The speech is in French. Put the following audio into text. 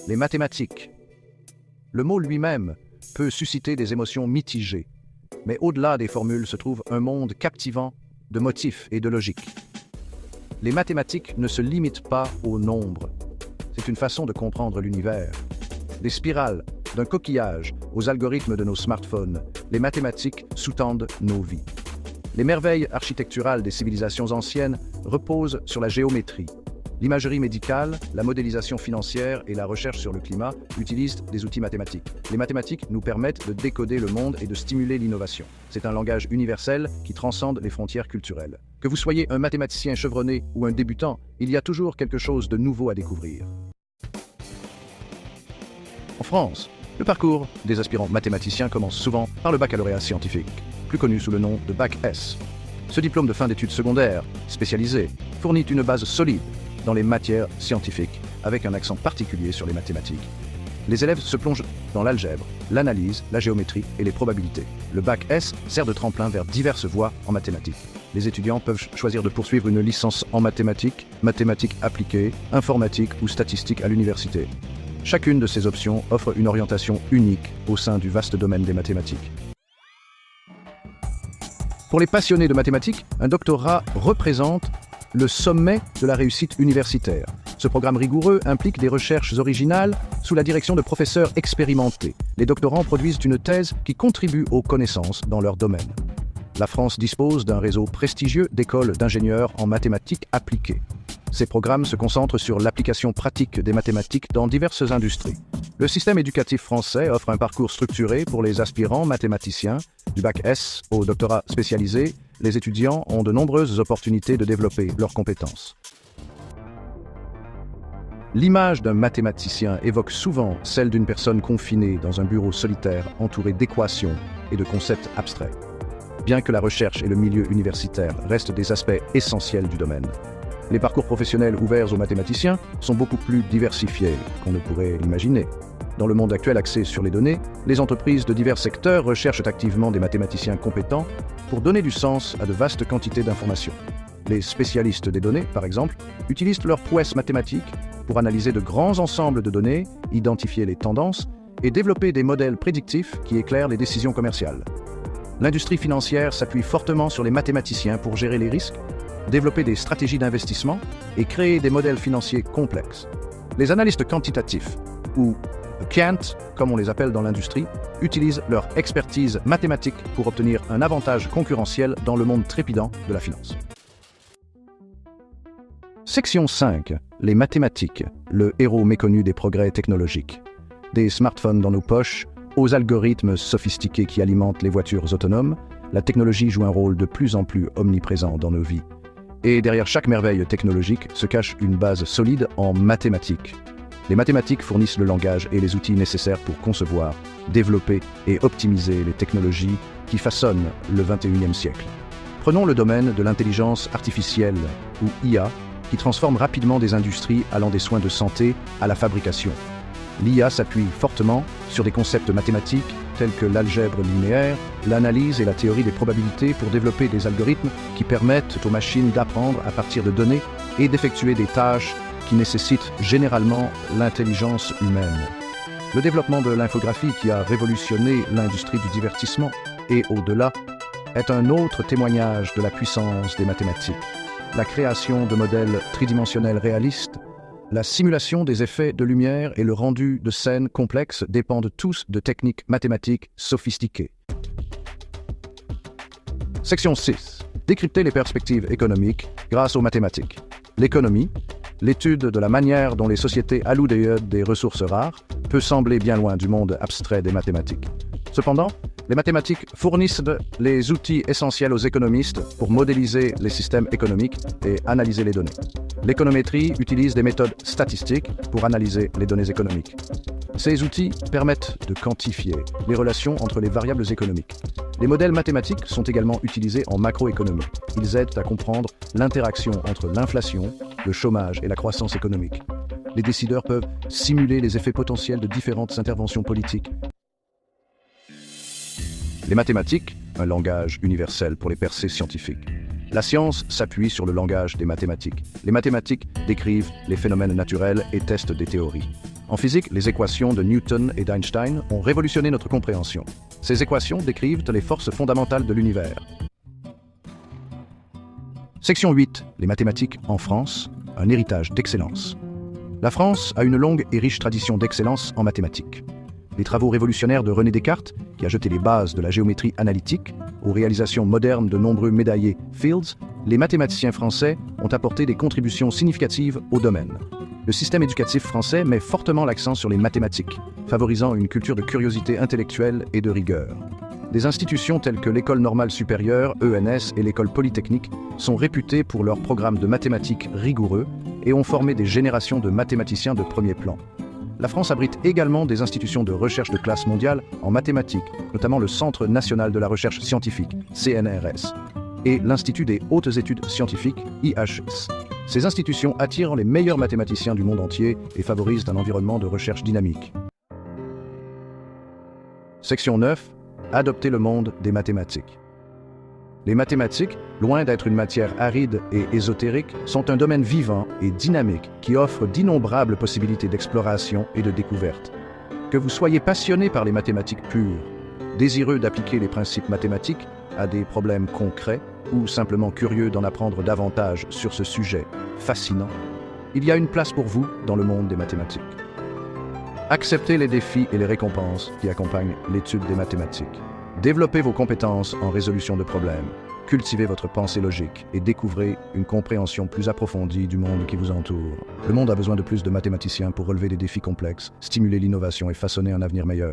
Les mathématiques. Le mot lui-même peut susciter des émotions mitigées, mais au-delà des formules se trouve un monde captivant de motifs et de logique. Les mathématiques ne se limitent pas au nombre. C'est une façon de comprendre l'univers. Des spirales, d'un coquillage aux algorithmes de nos smartphones, les mathématiques sous-tendent nos vies. Les merveilles architecturales des civilisations anciennes reposent sur la géométrie. L'imagerie médicale, la modélisation financière et la recherche sur le climat utilisent des outils mathématiques. Les mathématiques nous permettent de décoder le monde et de stimuler l'innovation. C'est un langage universel qui transcende les frontières culturelles. Que vous soyez un mathématicien chevronné ou un débutant, il y a toujours quelque chose de nouveau à découvrir. En France, le parcours des aspirants mathématiciens commence souvent par le baccalauréat scientifique, plus connu sous le nom de Bac S. Ce diplôme de fin d'études secondaires, spécialisé, fournit une base solide dans les matières scientifiques, avec un accent particulier sur les mathématiques. Les élèves se plongent dans l'algèbre, l'analyse, la géométrie et les probabilités. Le Bac S sert de tremplin vers diverses voies en mathématiques. Les étudiants peuvent choisir de poursuivre une licence en mathématiques, mathématiques appliquées, informatique ou statistique à l'université. Chacune de ces options offre une orientation unique au sein du vaste domaine des mathématiques. Pour les passionnés de mathématiques, un doctorat représente le sommet de la réussite universitaire. Ce programme rigoureux implique des recherches originales sous la direction de professeurs expérimentés. Les doctorants produisent une thèse qui contribue aux connaissances dans leur domaine. La France dispose d'un réseau prestigieux d'écoles d'ingénieurs en mathématiques appliquées. Ces programmes se concentrent sur l'application pratique des mathématiques dans diverses industries. Le système éducatif français offre un parcours structuré pour les aspirants mathématiciens. Du Bac S au doctorat spécialisé, les étudiants ont de nombreuses opportunités de développer leurs compétences. L'image d'un mathématicien évoque souvent celle d'une personne confinée dans un bureau solitaire entouré d'équations et de concepts abstraits. Bien que la recherche et le milieu universitaire restent des aspects essentiels du domaine, les parcours professionnels ouverts aux mathématiciens sont beaucoup plus diversifiés qu'on ne pourrait l'imaginer. Dans le monde actuel axé sur les données, les entreprises de divers secteurs recherchent activement des mathématiciens compétents pour donner du sens à de vastes quantités d'informations. Les spécialistes des données, par exemple, utilisent leurs prouesses mathématiques pour analyser de grands ensembles de données, identifier les tendances et développer des modèles prédictifs qui éclairent les décisions commerciales. L'industrie financière s'appuie fortement sur les mathématiciens pour gérer les risques, développer des stratégies d'investissement et créer des modèles financiers complexes. Les analystes quantitatifs, ou quant, comme on les appelle dans l'industrie, utilisent leur expertise mathématique pour obtenir un avantage concurrentiel dans le monde trépidant de la finance. Section 5. Les mathématiques, le héros méconnu des progrès technologiques. Des smartphones dans nos poches, aux algorithmes sophistiqués qui alimentent les voitures autonomes, la technologie joue un rôle de plus en plus omniprésent dans nos vies. Et derrière chaque merveille technologique se cache une base solide en mathématiques. Les mathématiques fournissent le langage et les outils nécessaires pour concevoir, développer et optimiser les technologies qui façonnent le XXIe siècle. Prenons le domaine de l'intelligence artificielle, ou IA, qui transforme rapidement des industries allant des soins de santé à la fabrication. L'IA s'appuie fortement sur des concepts mathématiques tels que l'algèbre linéaire, l'analyse et la théorie des probabilités pour développer des algorithmes qui permettent aux machines d'apprendre à partir de données et d'effectuer des tâches qui nécessitent généralement l'intelligence humaine. Le développement de l'infographie qui a révolutionné l'industrie du divertissement et au-delà est un autre témoignage de la puissance des mathématiques. La création de modèles tridimensionnels réalistes, la simulation des effets de lumière et le rendu de scènes complexes dépendent tous de techniques mathématiques sophistiquées. Section 6. Décrypter les perspectives économiques grâce aux mathématiques. L'économie, l'étude de la manière dont les sociétés allouent des ressources rares, peut sembler bien loin du monde abstrait des mathématiques. Cependant, les mathématiques fournissent les outils essentiels aux économistes pour modéliser les systèmes économiques et analyser les données. L'économétrie utilise des méthodes statistiques pour analyser les données économiques. Ces outils permettent de quantifier les relations entre les variables économiques. Les modèles mathématiques sont également utilisés en macroéconomie. Ils aident à comprendre l'interaction entre l'inflation, le chômage et la croissance économique. Les décideurs peuvent simuler les effets potentiels de différentes interventions politiques. Les mathématiques, un langage universel pour les percées scientifiques. La science s'appuie sur le langage des mathématiques. Les mathématiques décrivent les phénomènes naturels et testent des théories. En physique, les équations de Newton et d'Einstein ont révolutionné notre compréhension. Ces équations décrivent les forces fondamentales de l'univers. Section 8. Les mathématiques en France, un héritage d'excellence. La France a une longue et riche tradition d'excellence en mathématiques. Les travaux révolutionnaires de René Descartes, qui a jeté les bases de la géométrie analytique, aux réalisations modernes de nombreux médaillés Fields, les mathématiciens français ont apporté des contributions significatives au domaine. Le système éducatif français met fortement l'accent sur les mathématiques, favorisant une culture de curiosité intellectuelle et de rigueur. Des institutions telles que l'École normale supérieure, ENS, et l'École polytechnique sont réputées pour leurs programmes de mathématiques rigoureux et ont formé des générations de mathématiciens de premier plan. La France abrite également des institutions de recherche de classe mondiale en mathématiques, notamment le Centre national de la recherche scientifique, CNRS, et l'Institut des hautes études scientifiques, IHS. Ces institutions attirent les meilleurs mathématiciens du monde entier et favorisent un environnement de recherche dynamique. Section 9. Adopter le monde des mathématiques. Les mathématiques, loin d'être une matière aride et ésotérique, sont un domaine vivant et dynamique qui offre d'innombrables possibilités d'exploration et de découverte. Que vous soyez passionné par les mathématiques pures, désireux d'appliquer les principes mathématiques à des problèmes concrets ou simplement curieux d'en apprendre davantage sur ce sujet fascinant, il y a une place pour vous dans le monde des mathématiques. Acceptez les défis et les récompenses qui accompagnent l'étude des mathématiques. Développez vos compétences en résolution de problèmes, cultivez votre pensée logique et découvrez une compréhension plus approfondie du monde qui vous entoure. Le monde a besoin de plus de mathématiciens pour relever des défis complexes, stimuler l'innovation et façonner un avenir meilleur.